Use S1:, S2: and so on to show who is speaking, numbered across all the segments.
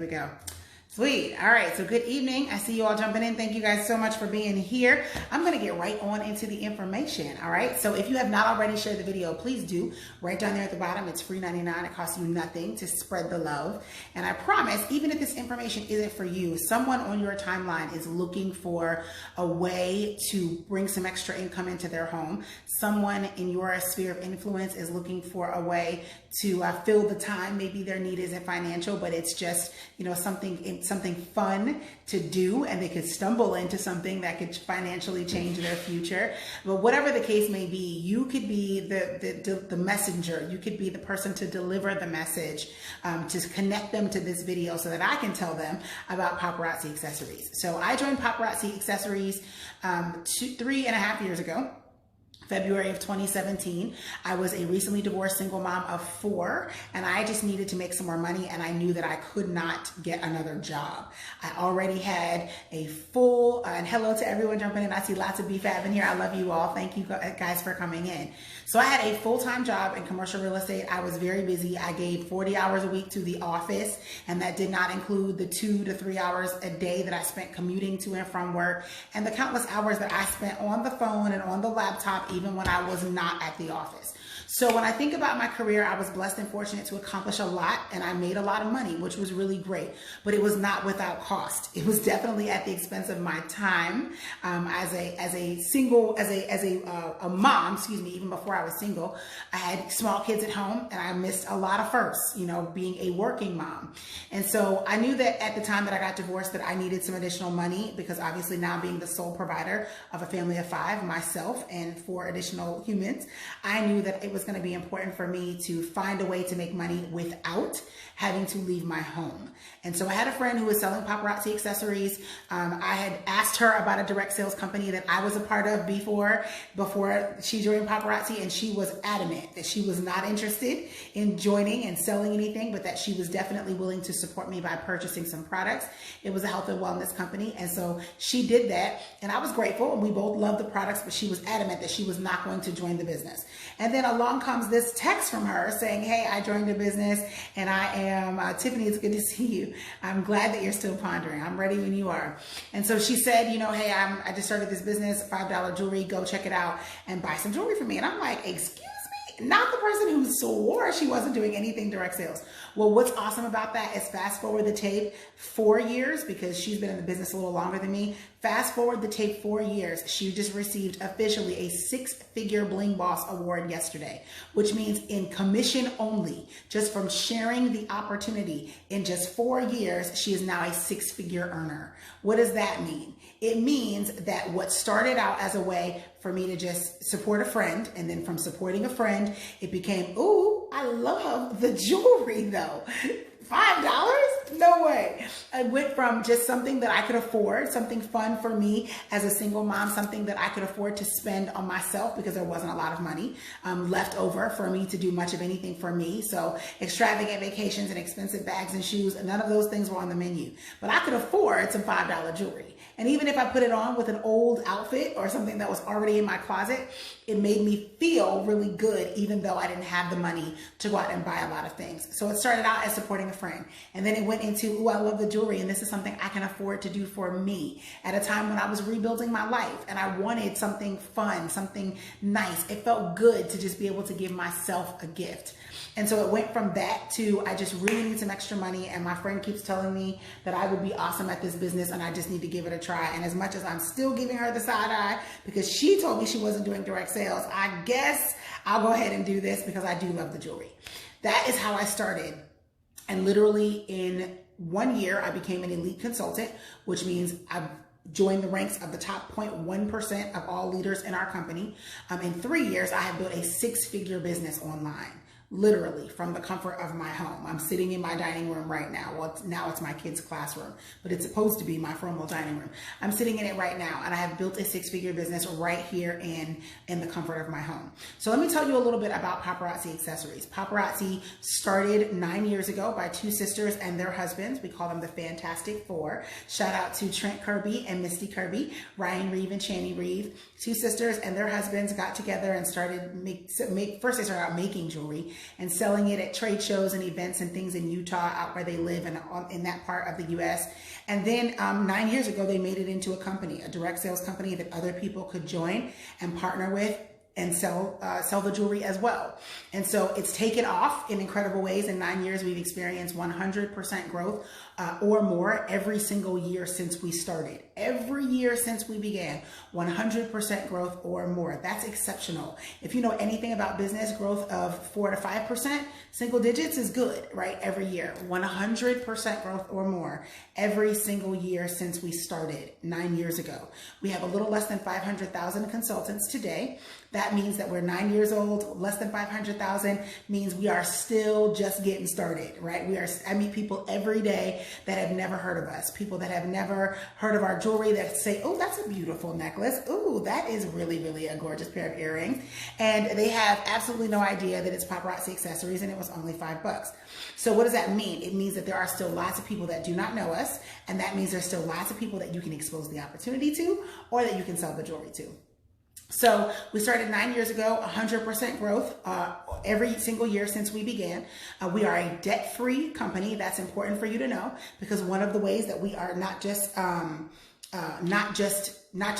S1: We go. Sweet. All right. So good evening. I see you all jumping in. Thank you guys so much for being here. I'm going to get right on into the information. All right. So if you have not already shared the video, please do. Right down there at the bottom. It's free 99. It costs you nothing to spread the love. And I promise, even if this information isn't for you, someone on your timeline is looking for a way to bring some extra income into their home. Someone in your sphere of influence is looking for a way to fill the time. Maybe their need isn't financial, but it's just, something fun to do, and they could stumble into something that could financially change their future. But whatever the case may be, you could be the messenger. You could be the person to deliver the message, to connect them to this video so that I can tell them about Paparazzi Accessories. So I joined Paparazzi Accessories 3.5 years ago. February of 2017. I was a recently divorced single mom of 4, and I just needed to make some more money, and I knew that I could not get another job. I already had a full, and hello to everyone jumping in. I see lots of BFAB in here. I love you all. Thank you guys for coming in. So I had a full-time job in commercial real estate. I was very busy. I gave 40 hours a week to the office, and that did not include the 2 to 3 hours a day that I spent commuting to and from work, and the countless hours that I spent on the phone and on the laptop, even when I was not at the office. So when I think about my career, I was blessed and fortunate to accomplish a lot, and I made a lot of money, which was really great, but it was not without cost. It was definitely at the expense of my time. As a mom, even before I was single, I had small kids at home, and I missed a lot of firsts, being a working mom. And so I knew that at the time that I got divorced that I needed some additional money, because obviously now being the sole provider of a family of 5, myself and 4 additional humans, I knew that it was going to be important for me to find a way to make money without having to leave my home. And so I had a friend who was selling Paparazzi Accessories. I had asked her about a direct sales company that I was a part of before she joined Paparazzi, and she was adamant that she was not interested in joining and selling anything, but that she was definitely willing to support me by purchasing some products. It was a health and wellness company, and so she did that, and I was grateful, and we both loved the products, but she was adamant that she was not going to join the business. And then along comes this text from her saying, "Hey, I joined your business, and I am Tiffany, it's good to see you. I'm glad that you're still pondering. I'm ready when you are." And so she said, "Hey, I just started this business, $5 jewelry, go check it out and buy some jewelry for me." And I'm like, "Excuse me?" Not the person who swore she wasn't doing anything direct sales. Well, what's awesome about that is fast forward the tape 4 years, because she's been in the business a little longer than me. Fast forward the tape 4 years. She just received officially a 6-figure Bling Boss award yesterday, which means in commission only, just from sharing the opportunity, in just 4 years, she is now a 6-figure earner. What does that mean? It means that what started out as a way for me to just support a friend, and then from supporting a friend, it became, ooh, I love the jewelry though. $5? No way. I went from just something that I could afford, something fun for me as a single mom, something that I could afford to spend on myself, because there wasn't a lot of money left over for me to do much of anything for me. So extravagant vacations and expensive bags and shoes, none of those things were on the menu. But I could afford some $5 jewelry. And even if I put it on with an old outfit or something that was already in my closet, it made me feel really good, even though I didn't have the money to go out and buy a lot of things. So it started out as supporting a friend. And then it went into, ooh, I love the jewelry, and this is something I can afford to do for me at a time when I was rebuilding my life and I wanted something fun, something nice. It felt good to just be able to give myself a gift. And so it went from that to, I just really need some extra money, and my friend keeps telling me that I would be awesome at this business and I just need to give it a try. And as much as I'm still giving her the side eye because she told me she wasn't doing direct sales, I guess I'll go ahead and do this because I do love the jewelry. That is how I started. And literally in 1 year, I became an elite consultant, which means I joined the ranks of the top 0.1% of all leaders in our company. In 3 years, I have built a 6-figure business online. Literally from the comfort of my home. I'm sitting in my dining room right now. Well, now it's my kids' classroom, but it's supposed to be my formal dining room. I'm sitting in it right now, and I have built a 6-figure business right here in the comfort of my home. So let me tell you a little bit about Paparazzi Accessories. Paparazzi started 9 years ago by 2 sisters and their husbands. We call them the Fantastic Four. Shout out to Trent Kirby and Misty Kirby, Ryan Reeve and Channy Reeve. 2 sisters and their husbands got together and started first they started out making jewelry, and selling it at trade shows and events and things in Utah, out where they live and in that part of the US. And then 9 years ago, they made it into a company, a direct sales company that other people could join and partner with and sell the jewelry as well. And so it's taken off in incredible ways. In 9 years, we've experienced 100% growth or more every single year since we started. Every year since we began, 100% growth or more. That's exceptional. If you know anything about business, growth of 4 to 5%, single digits is good, right? Every year, 100% growth or more every single year since we started 9 years ago. We have a little less than 500,000 consultants today. That means that we're 9 years old. Less than 500,000 means we are still just getting started, right? I meet people every day that have never heard of us, people that have never heard of our jewelry that say, oh, that's a beautiful necklace. Ooh, that is really, really a gorgeous pair of earrings. And they have absolutely no idea that it's Paparazzi accessories and it was only $5. So what does that mean? It means that there are still lots of people that do not know us. And that means there's still lots of people that you can expose the opportunity to or that you can sell the jewelry to. So we started 9 years ago, 100% growth every single year since we began. We are a debt-free company. That's important for you to know, because one of the ways that we are not just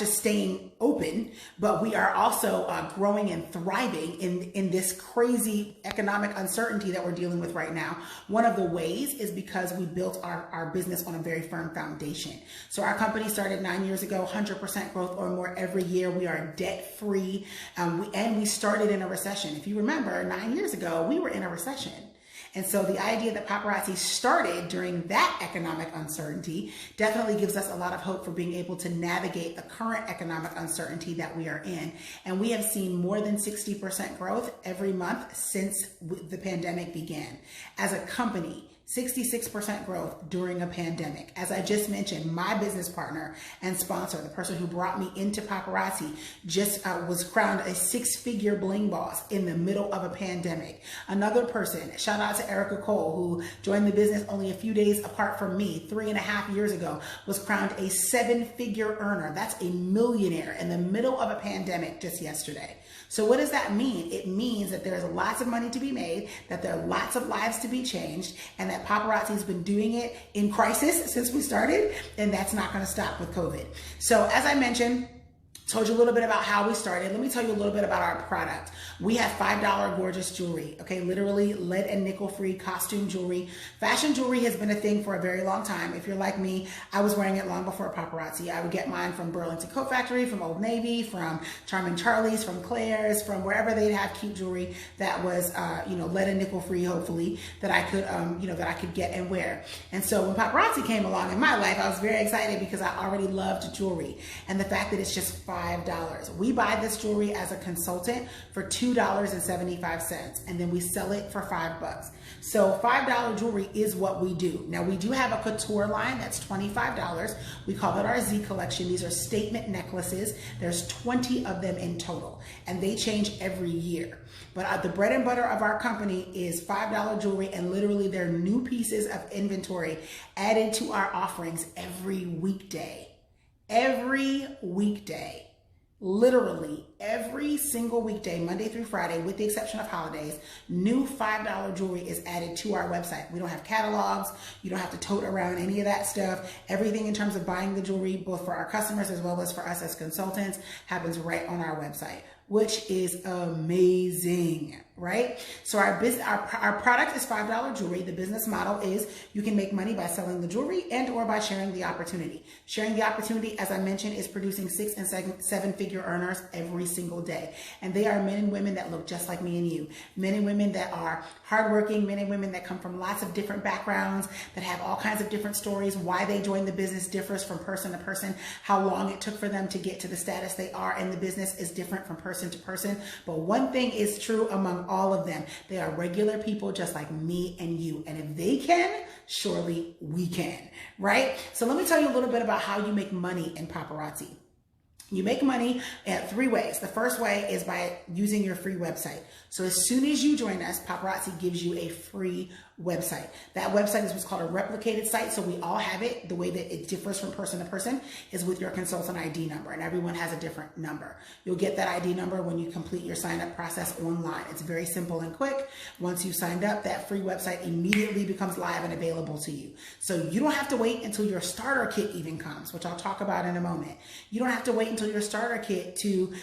S1: staying open, but we are also growing and thriving in this crazy economic uncertainty that we're dealing with right now. One of the ways is because we built our business on a very firm foundation. So our company started 9 years ago, 100% growth or more every year. We are debt free, and we started in a recession. If you remember, 9 years ago, we were in a recession. And so the idea that Paparazzi started during that economic uncertainty definitely gives us a lot of hope for being able to navigate the current economic uncertainty that we are in. And we have seen more than 60% growth every month since the pandemic began. As a company, 66% growth during a pandemic. As I just mentioned, my business partner and sponsor, the person who brought me into Paparazzi, just was crowned a 6-figure bling boss in the middle of a pandemic. Another person, shout out to Erica Cole, who joined the business only a few days apart from me 3.5 years ago, was crowned a 7-figure earner. That's a millionaire in the middle of a pandemic just yesterday. So what does that mean? It means that there's lots of money to be made, that there are lots of lives to be changed, and that Paparazzi has been doing it in crisis since we started, and that's not going to stop with COVID. So as I mentioned, told you a little bit about how we started. Let me tell you a little bit about our product. We have $5 gorgeous jewelry, okay? Literally lead and nickel free costume jewelry. Fashion jewelry has been a thing for a very long time. If you're like me, I was wearing it long before Paparazzi. I would get mine from Burlington Coat Factory, from Old Navy, from Charming Charlie's, from Claire's, from wherever they'd have cute jewelry that was, lead and nickel free, hopefully, that I could, that I could get and wear. And so when Paparazzi came along in my life, I was very excited because I already loved jewelry. And the fact that it's just $5. We buy this jewelry as a consultant for $2.75, and then we sell it for $5. So $5 jewelry is what we do. Now we do have a couture line that's $25. We call it our Z collection. These are statement necklaces. There's 20 of them in total, and they change every year. But the bread and butter of our company is $5 jewelry, and literally there are new pieces of inventory added to our offerings every weekday. Every weekday. Literally every single weekday, Monday through Friday, with the exception of holidays, new $5 jewelry is added to our website. We don't have catalogs. You don't have to tote around any of that stuff. Everything in terms of buying the jewelry, both for our customers as well as for us as consultants, happens right on our website, which is amazing, right? So our product is $5 jewelry. The business model is you can make money by selling the jewelry and or by sharing the opportunity. Sharing the opportunity, as I mentioned, is producing 6- and 7-figure earners every single day. And they are men and women that look just like me and you. Men and women that are hardworking, men and women that come from lots of different backgrounds, that have all kinds of different stories. Why they joined the business differs from person to person. How long it took for them to get to the status they are in the business is different from person to person. But one thing is true among all of them. They are regular people just like me and you. And if they can, surely we can, right? So let me tell you a little bit about how you make money in Paparazzi. You make money in 3 ways. The first way is by using your free website. So as soon as you join us, Paparazzi gives you a free website. That website is what's called a replicated site. So we all have it. The way that it differs from person to person is with your consultant ID number, and everyone has a different number. You'll get that ID number when you complete your sign up process online. It's very simple and quick. Once you signed up, that free website immediately becomes live and available to you. So you don't have to wait until your starter kit even comes, which I'll talk about in a moment. You don't have to wait until your starter kit to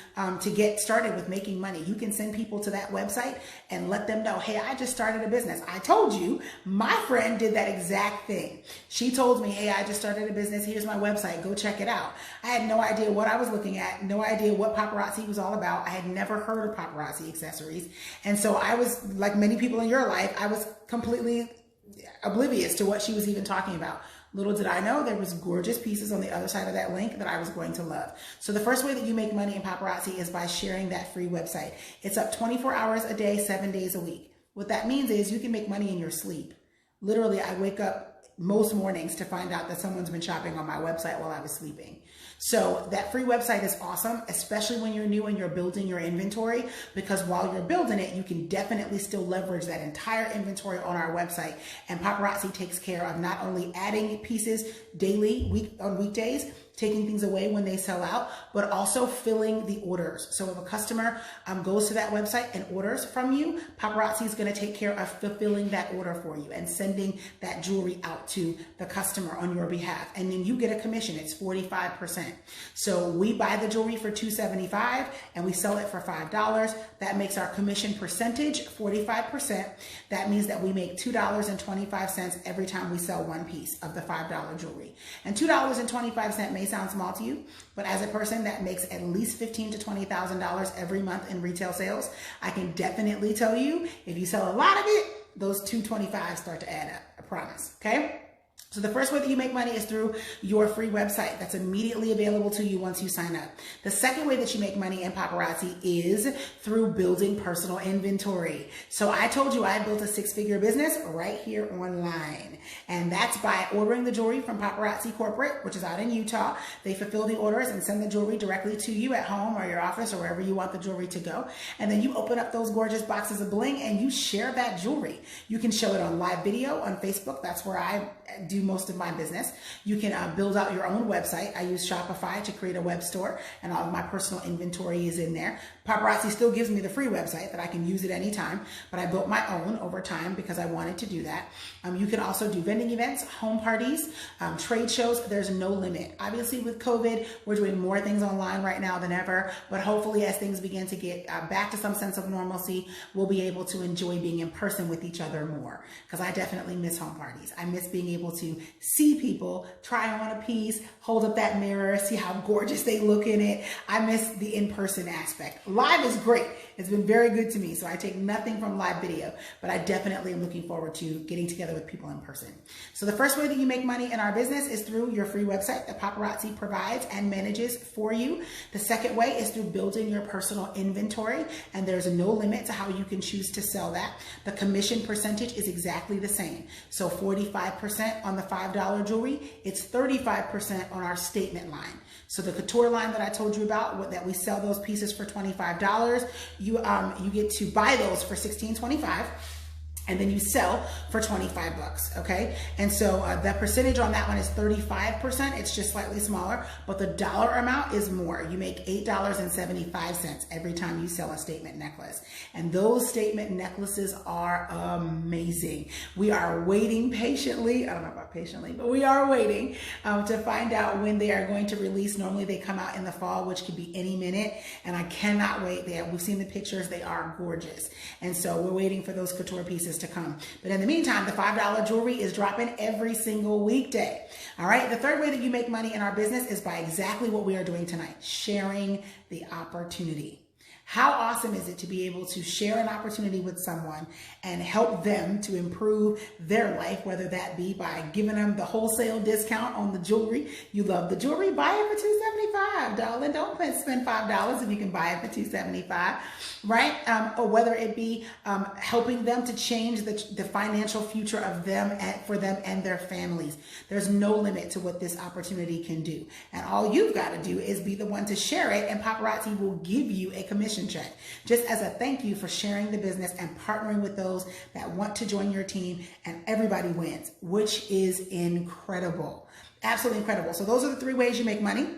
S1: get started with making money. You can send people to that website and let them know, hey, I just started a business. I told you, my friend did that exact thing. She told me, hey, I just started a business. Here's my website. Go check it out. I had no idea what I was looking at, no idea what paparazzi was all about. I had never heard of paparazzi accessories. And so I was, like many people in your life, I was completely oblivious to what she was even talking about. Little did I know there was gorgeous pieces on the other side of that link that I was going to love. So the first way that you make money in paparazzi is by sharing that free website. It's up 24 hours a day, 7 days a week. What that means is you can make money in your sleep. Literally, I wake up most mornings to find out that someone's been shopping on my website while I was sleeping. So that free website is awesome, especially when you're new and you're building your inventory, because while you're building it, you can definitely still leverage that entire inventory on our website. And Paparazzi takes care of not only adding pieces daily, on weekdays, taking things away when they sell out, but also filling the orders. So if a customer goes to that website and orders from you, Paparazzi is going to take care of fulfilling that order for you and sending that jewelry out to the customer on your behalf. And then you get a commission. It's 45%. So we buy the jewelry for $275 and we sell it for $5. That makes our commission percentage 45%. That means that we make $2.25 every time we sell one piece of the $5 jewelry. And $2.25 may sound small to you, but as a person that makes at least $15,000 to $20,000 every month in retail sales, I can definitely tell you, if you sell a lot of it, those $2.25 start to add up. I promise. Okay. So the first way that you make money is through your free website that's immediately available to you once you sign up. The second way that you make money in Paparazzi is through building personal inventory. So I told you I built a six-figure business right here online. And that's by ordering the jewelry from Paparazzi Corporate, which is out in Utah. They fulfill the orders and send the jewelry directly to you at home or your office or wherever you want the jewelry to go. And then you open up those gorgeous boxes of bling and you share that jewelry. You can show it on live video on Facebook. That's where I do most of my business. You can build out your own website. I use Shopify to create a web store, and all of my personal inventory is in there. Paparazzi still gives me the free website that I can use at any time, but I built my own over time because I wanted to do that. You can also do vending events, home parties, trade shows. There's no limit. Obviously with COVID, we're doing more things online right now than ever, but hopefully as things begin to get back to some sense of normalcy, we'll be able to enjoy being in person with each other more, because I definitely miss home parties. I miss being able to see people, try on a piece, hold up that mirror, see how gorgeous they look in it. I miss the in-person aspect. Live is great. It's been very good to me, so I take nothing from live video, but I definitely am looking forward to getting together with people in person. So the first way that you make money in our business is through your free website that Paparazzi provides and manages for you. The second way is through building your personal inventory, and there's no limit to how you can choose to sell that. The commission percentage is exactly the same. So 45% on the $5 jewelry, it's 35% on our statement line. So the couture line that I told you about, that we sell those pieces for $25, you get to buy those for $16.25. And then you sell for 25 bucks, okay? And so the percentage on that one is 35%. It's just slightly smaller, but the dollar amount is more. You make $8.75 every time you sell a statement necklace. And those statement necklaces are amazing. We are waiting patiently, I don't know about patiently, but we are waiting to find out when they are going to release. Normally they come out in the fall, which could be any minute. And I cannot wait. We've seen the pictures, they are gorgeous. And so we're waiting for those couture pieces to come. But in the meantime, the $5 jewelry is dropping every single weekday. All right. The third way that you make money in our business is by exactly what we are doing tonight, sharing the opportunity. How awesome is it to be able to share an opportunity with someone and help them to improve their life, whether that be by giving them the wholesale discount on the jewelry. You love the jewelry, buy it for $275, darling. Don't spend $5 if you can buy it for $275, right? Or whether it be helping them to change the financial future of them and for them and their families. There's no limit to what this opportunity can do. And all you've got to do is be the one to share it, and Paparazzi will give you a commission commission check, just as a thank you for sharing the business and partnering with those that want to join your team, and everybody wins, which is incredible. Absolutely incredible. So those are the 3 ways you make money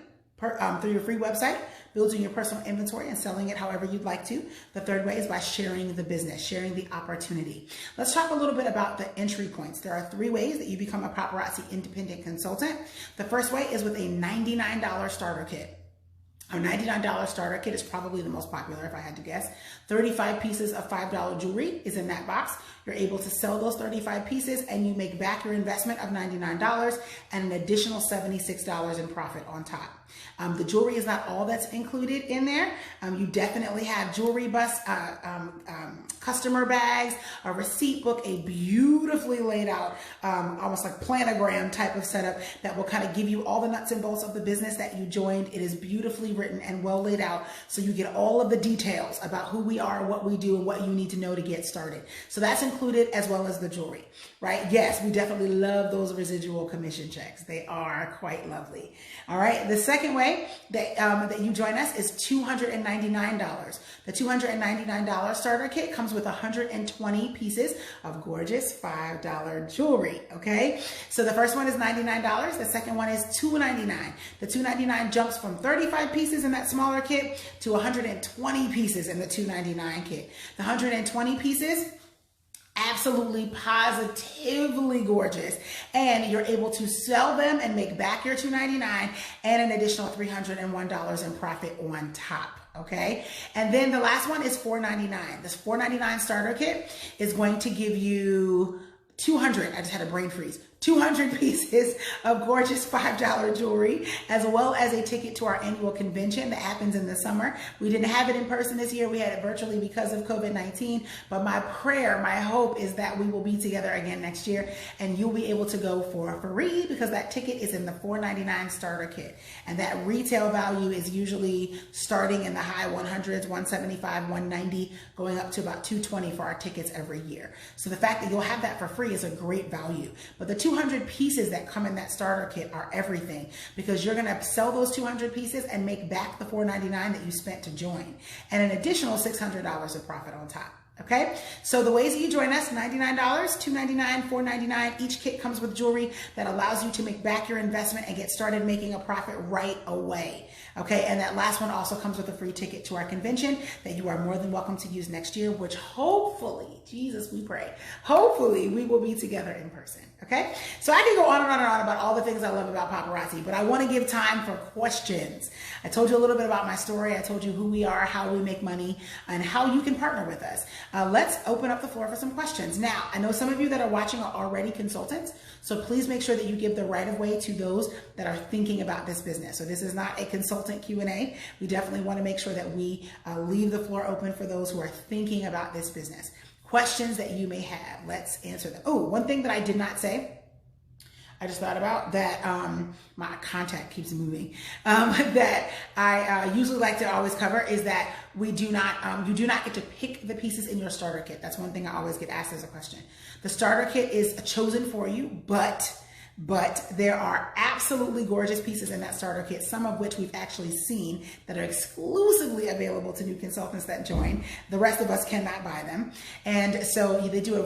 S1: through your free website: building your personal inventory and selling it however you'd like to. The 3rd way is by sharing the business, sharing the opportunity. Let's talk a little bit about the entry points. There are 3 ways that you become a Paparazzi independent consultant. The first way is with a $99 starter kit. A $99 starter kit is probably the most popular, if I had to guess. 35 pieces of $5 jewelry is in that box. You're able to sell those 35 pieces and you make back your investment of $99 and an additional $76 in profit on top. The jewelry is not all that's included in there. You definitely have jewelry bus, customer bags, a receipt book, a beautifully laid out, almost like planogram type of setup that will kind of give you all the nuts and bolts of the business that you joined. It is beautifully written and well laid out, so you get all of the details about who we are, what we do, and what you need to know to get started. So that's included, as well as the jewelry, right? Yes, we definitely love those residual commission checks. They are quite lovely. All right. The second way that you join us is $299. The $299 starter kit comes with 120 pieces of gorgeous $5 jewelry. Okay. So the first one is $99. The second one is $299. The $299 jumps from 35 pieces in that smaller kit to 120 pieces in the $299 kit. The 120 pieces, absolutely positively gorgeous, and you're able to sell them and make back your $299 and an additional $301 in profit on top. Okay. And then the last one is $499. This $499 starter kit is going to give you 200, I just had a brain freeze, 200 pieces of gorgeous $5 jewelry, as well as a ticket to our annual convention that happens in the summer. We didn't have it in person this year. We had it virtually because of COVID-19. But my prayer, my hope is that we will be together again next year and you'll be able to go for free, because that ticket is in the $499 starter kit. And that retail value is usually starting in the high 100s, 175, 190, going up to about 220 for our tickets every year. So the fact that you'll have that for free is a great value. But the 200 pieces that come in that starter kit are everything, because you're going to sell those 200 pieces and make back the $499 that you spent to join, and an additional $600 of profit on top. Okay, so the ways that you join us: $99, $299, $499. Each kit comes with jewelry that allows you to make back your investment and get started making a profit right away. Okay, and that last one also comes with a free ticket to our convention that you are more than welcome to use next year, which hopefully, Jesus, we pray, hopefully we will be together in person. Okay, so I can go on and on and on about all the things I love about Paparazzi, but I want to give time for questions. I told you a little bit about my story. I told you who we are, how we make money, and how you can partner with us. Let's open up the floor for some questions. Now, I know some of you that are watching are already consultants, so please make sure that you give the right of way to those that are thinking about this business. So this is not a consultant Q&A. We definitely want to make sure that we leave the floor open for those who are thinking about this business. Questions that you may have, let's answer them. Oh, one thing that I did not say, I just thought about that, my contact keeps moving, that I usually like to always cover is that we do not, you do not get to pick the pieces in your starter kit. That's one thing I always get asked as a question. The starter kit is chosen for you, but there are absolutely gorgeous pieces in that starter kit, some of which we've actually seen that are exclusively available to new consultants that join. The rest of us cannot buy them. And so they do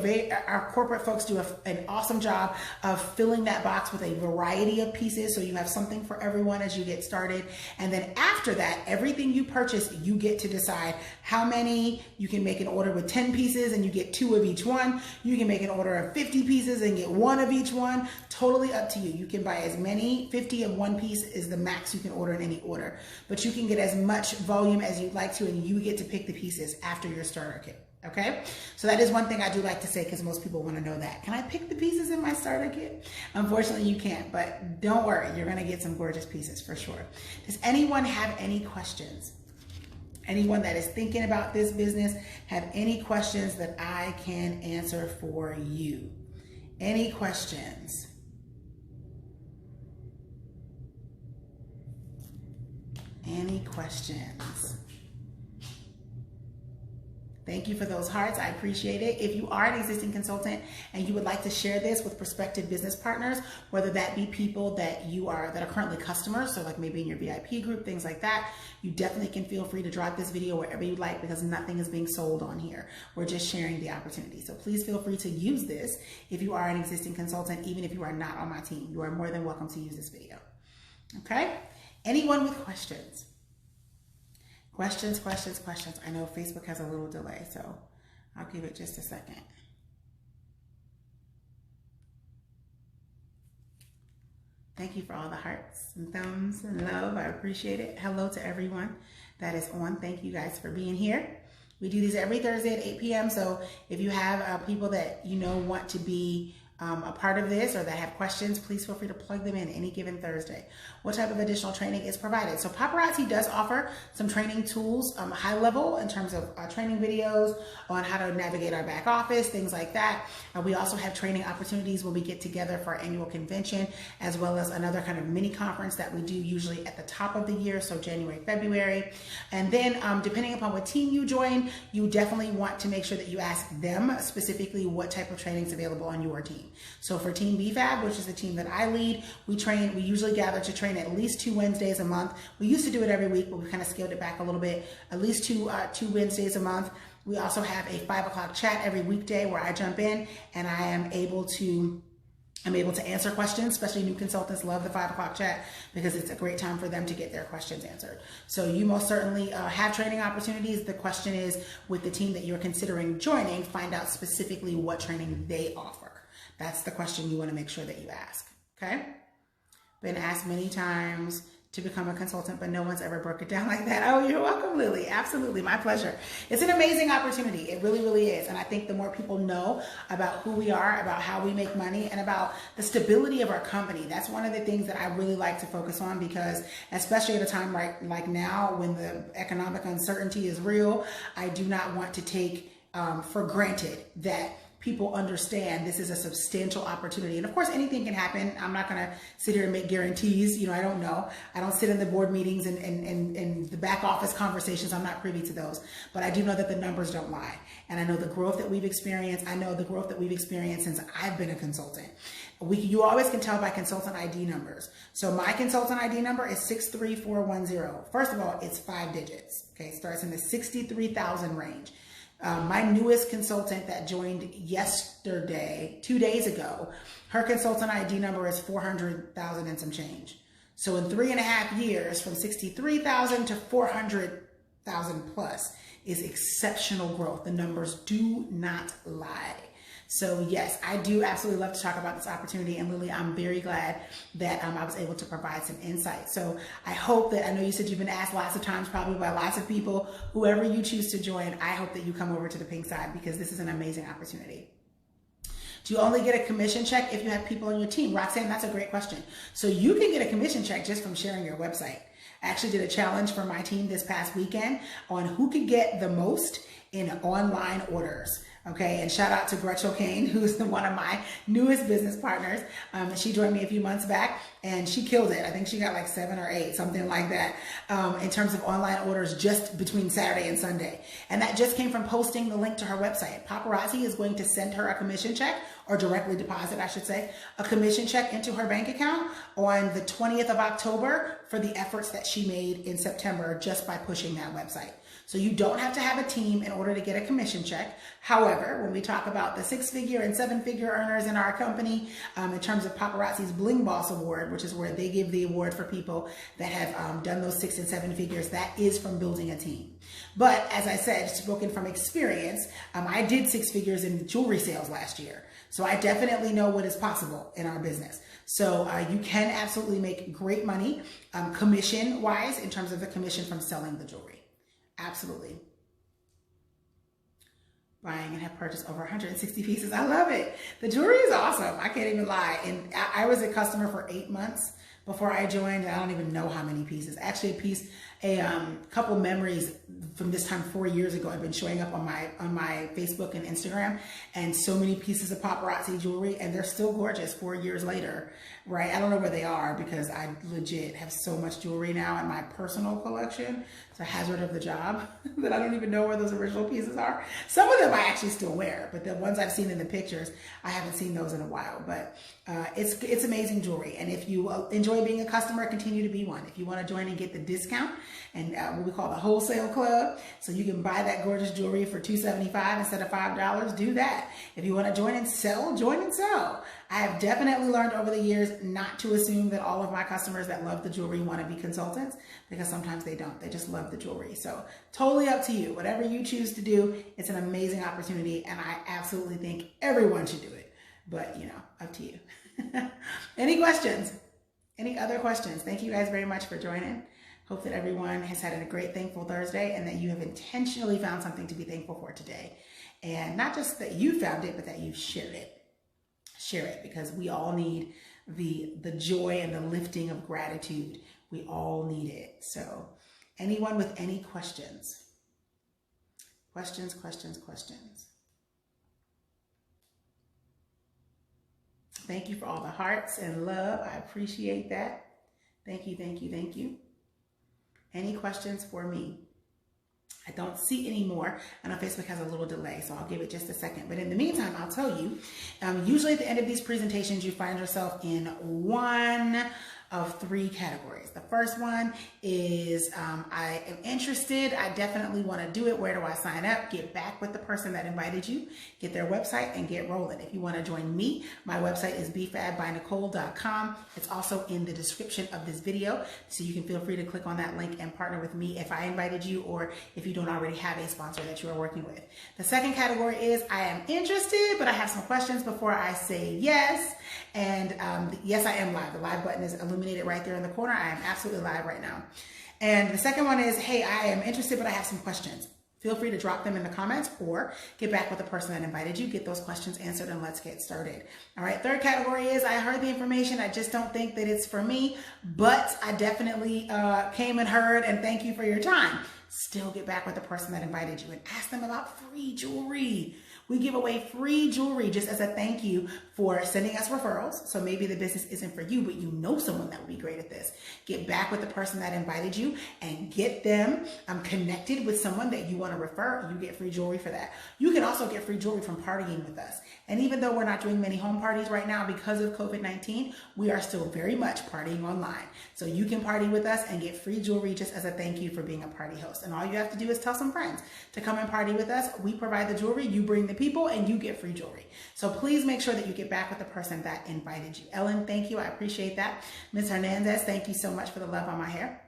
S1: our corporate folks do an awesome job of filling that box with a variety of pieces. So you have something for everyone as you get started. And then after that, everything you purchase, you get to decide how many. You can make an order with 10 pieces and you get 2 of each one. You can make an order of 50 pieces and get 1 of each one. Totally up to you. You can buy as many, 50 of one piece is the max you can order in any order, but you can get as much volume as you'd like to, and you get to pick the pieces after your starter kit. Okay, so that is one thing I do like to say, because most people want to know that. Can I pick the pieces in my starter kit? Unfortunately, you can't, but don't worry, you're going to get some gorgeous pieces for sure. Does anyone have any questions? Anyone that is thinking about this business have any questions that I can answer for you? Any questions? Any questions? Thank you for those hearts. I appreciate it. If you are an existing consultant and you would like to share this with prospective business partners, whether that be people that are currently customers, so like maybe in your VIP group, things like that, you definitely can feel free to drop this video wherever you'd like, because nothing is being sold on here. We're just sharing the opportunity. So please feel free to use this if you are an existing consultant, even if you are not on my team. You are more than welcome to use this video. Okay? Anyone with questions? Questions. I know Facebook has a little delay, so I'll give it just a second. Thank you for all the hearts and thumbs and love. I appreciate it. Hello to everyone that is on. Thank you guys for being here. We do these every Thursday at 8 p.m. So if you have people that you know want to be a part of this or that have questions, please feel free to plug them in any given Thursday. What type of additional training is provided? So Paparazzi does offer some training tools, high level in terms of training videos on how to navigate our back office, things like that. We also have training opportunities when we get together for our annual convention, as well as another kind of mini conference that we do usually at the top of the year, so January, February. And then depending upon what team you join, you definitely want to make sure that you ask them specifically what type of training is available on your team. So for Team BFAB, which is the team that I lead, we usually gather to train at least 2 Wednesdays a month. We used to do it every week, but we kind of scaled it back a little bit, at least two Wednesdays a month. We also have a 5 o'clock chat every weekday where I jump in and I'm able to answer questions. Especially new consultants love the 5 o'clock chat because it's a great time for them to get their questions answered. So you most certainly have training opportunities. The question is, with the team that you're considering joining, find out specifically what training they offer. That's the question you want to make sure that you ask, okay? Been asked many times to become a consultant, but no one's ever broke it down like that. Oh, you're welcome, Lily. Absolutely, my pleasure. It's an amazing opportunity. It really, really is. And I think the more people know about who we are, about how we make money, and about the stability of our company, that's one of the things that I really like to focus on, because especially at a time like now when the economic uncertainty is real, I do not want to take for granted that people understand this is a substantial opportunity. And of course, anything can happen. I'm not going to sit here and make guarantees. You know, I don't know. I don't sit in the board meetings and the back office conversations. I'm not privy to those. But I do know that the numbers don't lie. And I know the growth that we've experienced. I know the growth that we've experienced since I've been a consultant. You always can tell by consultant ID numbers. So my consultant ID number is 63410. First of all, it's 5 digits. Okay, starts in the 63,000 range. My newest consultant that joined yesterday, 2 days ago, her consultant ID number is 400,000 and some change. So in 3.5 years, from 63,000 to 400,000 plus is exceptional growth. The numbers do not lie. So yes, I do absolutely love to talk about this opportunity. And Lily, I'm very glad that I was able to provide some insight. So I hope that, I know you said you've been asked lots of times, probably by lots of people, whoever you choose to join, I hope that you come over to the pink side, because this is an amazing opportunity. Do you only get a commission check if you have people on your team? Roxanne, that's a great question. So you can get a commission check just from sharing your website. I actually did a challenge for my team this past weekend on who could get the most in online orders. Okay, and shout out to Gretchen Kane, who's one of my newest business partners. She joined me a few months back and she killed it. I think she got like 7 or 8, something like that, in terms of online orders just between Saturday and Sunday. And that just came from posting the link to her website. Paparazzi is going to send her a commission check, or directly deposit, I should say, a commission check into her bank account on the 20th of October for the efforts that she made in September just by pushing that website. So you don't have to have a team in order to get a commission check. However, when we talk about the 6-figure and 7-figure earners in our company, in terms of Paparazzi's Bling Boss Award, which is where they give the award for people that have done those 6 and 7 figures, that is from building a team. But as I said, spoken from experience, I did 6 figures in jewelry sales last year. So I definitely know what is possible in our business. So you can absolutely make great money commission-wise, in terms of the commission from selling the jewelry. Absolutely. Buying and have purchased over 160 pieces. I love it. The jewelry is awesome. I can't even lie. And I was a customer for 8 months before I joined. I don't even know how many pieces. Actually, a couple memories from this time 4 years ago have been showing up on my Facebook and Instagram, and so many pieces of paparazzi jewelry, and they're still gorgeous 4 years later, right? I don't know where they are because I legit have so much jewelry now in my personal collection. It's a hazard of the job that I don't even know where those original pieces are. Some of them I actually still wear, but the ones I've seen in the pictures, I haven't seen those in a while. But it's amazing jewelry. And if you enjoy being a customer, continue to be one. If you want to join and get the discount and what we call the wholesale club, so you can buy that gorgeous jewelry for $2.75 instead of $5, do that. If you want to join and sell, join and sell. I have definitely learned over the years not to assume that all of my customers that love the jewelry want to be consultants, because sometimes they don't. They just love the jewelry. So totally up to you. Whatever you choose to do, it's an amazing opportunity, and I absolutely think everyone should do it. But, you know, up to you. Any questions? Any other questions? Thank you guys very much for joining. Hope that everyone has had a great Thankful Thursday and that you have intentionally found something to be thankful for today. And not just that you found it, but that you shared it. Share it, because we all need the joy and the lifting of gratitude. We all need it. So anyone with any questions? Questions. Thank you for all the hearts and love. I appreciate that. Thank you. Any questions for me? I don't see any more. I know Facebook has a little delay, so I'll give it just a second. But in the meantime, I'll tell you, usually at the end of these presentations, you find yourself in one of three categories. The first one is I am interested. I definitely want to do it. Where do I sign up? Get back with the person that invited you, get their website, and get rolling. If you want to join me, my website is bfabbynicole.com. It's also in the description of this video, so you can feel free to click on that link and partner with me if I invited you, or if you don't already have a sponsor that you are working with. The second category is I am interested, but I have some questions before I say yes. And yes, I am live. The live button is illuminated right there in the corner. I am absolutely live right now. And the second one is, hey, I am interested, but I have some questions. Feel free to drop them in the comments or get back with the person that invited you, get those questions answered, and let's get started. All right, third category is I heard the information. I just don't think that it's for me, but I definitely came and heard, and thank you for your time. Still get back with the person that invited you and ask them about free jewelry. We give away free jewelry just as a thank you for sending us referrals. So maybe the business isn't for you, but you know someone that would be great at this. Get back with the person that invited you and get them connected with someone that you want to refer. You get free jewelry for that. You can also get free jewelry from partying with us. And even though we're not doing many home parties right now because of COVID-19, we are still very much partying online. So you can party with us and get free jewelry just as a thank you for being a party host. And all you have to do is tell some friends to come and party with us. We provide the jewelry, you bring the people, and you get free jewelry. So please make sure that you get back with the person that invited you. Ellen, thank you. I appreciate that. Ms. Hernandez, thank you so much for the love on my hair.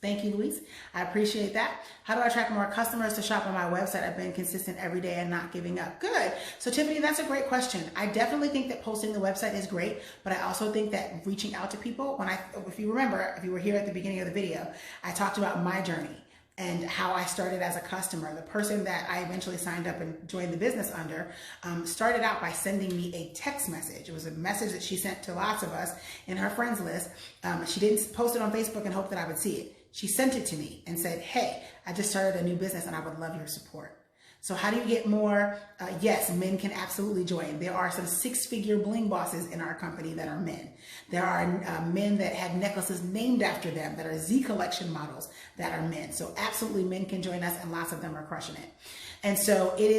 S1: Thank you, Luis. I appreciate that. How do I attract more customers to shop on my website? I've been consistent every day and not giving up. Good. So Tiffany, that's a great question. I definitely think that posting the website is great, but I also think that reaching out to people, if you remember, if you were here at the beginning of the video, I talked about my journey and how I started as a customer. The person that I eventually signed up and joined the business under started out by sending me a text message. It was a message that she sent to lots of us in her friends list. She didn't post it on Facebook and hope that I would see it. She sent it to me and said, hey, I just started a new business and I would love your support. So how do you get more? Yes, men can absolutely join. There are some six-figure bling bosses in our company that are men. There are men that have necklaces named after them that are Z collection models that are men. So absolutely men can join us, and lots of them are crushing it. And so it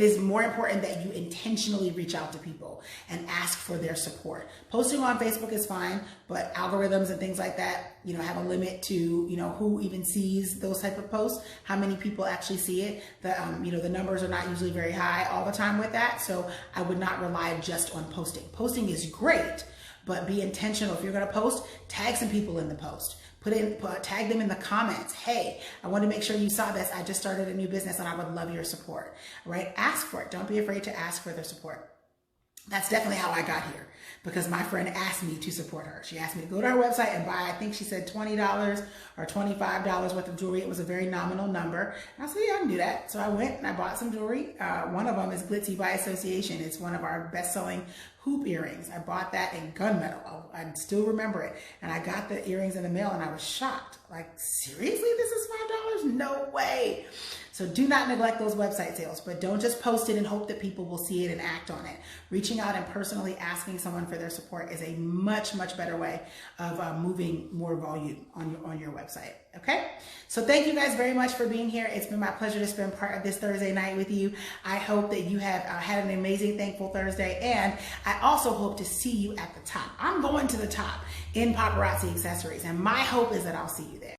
S1: is more important that you intentionally reach out to people and ask for their support. Posting on Facebook is fine, but algorithms and things like that, have a limit to, who even sees those type of posts, how many people actually see it. The numbers are not usually very high all the time with that. So I would not rely just on posting. Posting is great, but be intentional. If you're going to post, tag some people in the post. Tag them in the comments. Hey, I want to make sure you saw this. I just started a new business and I would love your support, right? Ask for it. Don't be afraid to ask for their support. That's definitely how I got here, because my friend asked me to support her. She asked me to go to her website and buy, I think she said $20 or $25 worth of jewelry. It was a very nominal number. And I said, yeah, I can do that. So I went and I bought some jewelry. One of them is Glitzy by Association. It's one of our best-selling hoop earrings. I bought that in gunmetal. I still remember it. And I got the earrings in the mail and I was shocked. Like, seriously, this is $5? No way. So do not neglect those website sales, but don't just post it and hope that people will see it and act on it. Reaching out and personally asking someone for their support is a much, much better way of moving more volume on your website. Okay? So thank you guys very much for being here. It's been my pleasure to spend part of this Thursday night with you. I hope that you have had an amazing, thankful Thursday. And I also hope to see you at the top. I'm going to the top in Paparazzi Accessories. And my hope is that I'll see you there.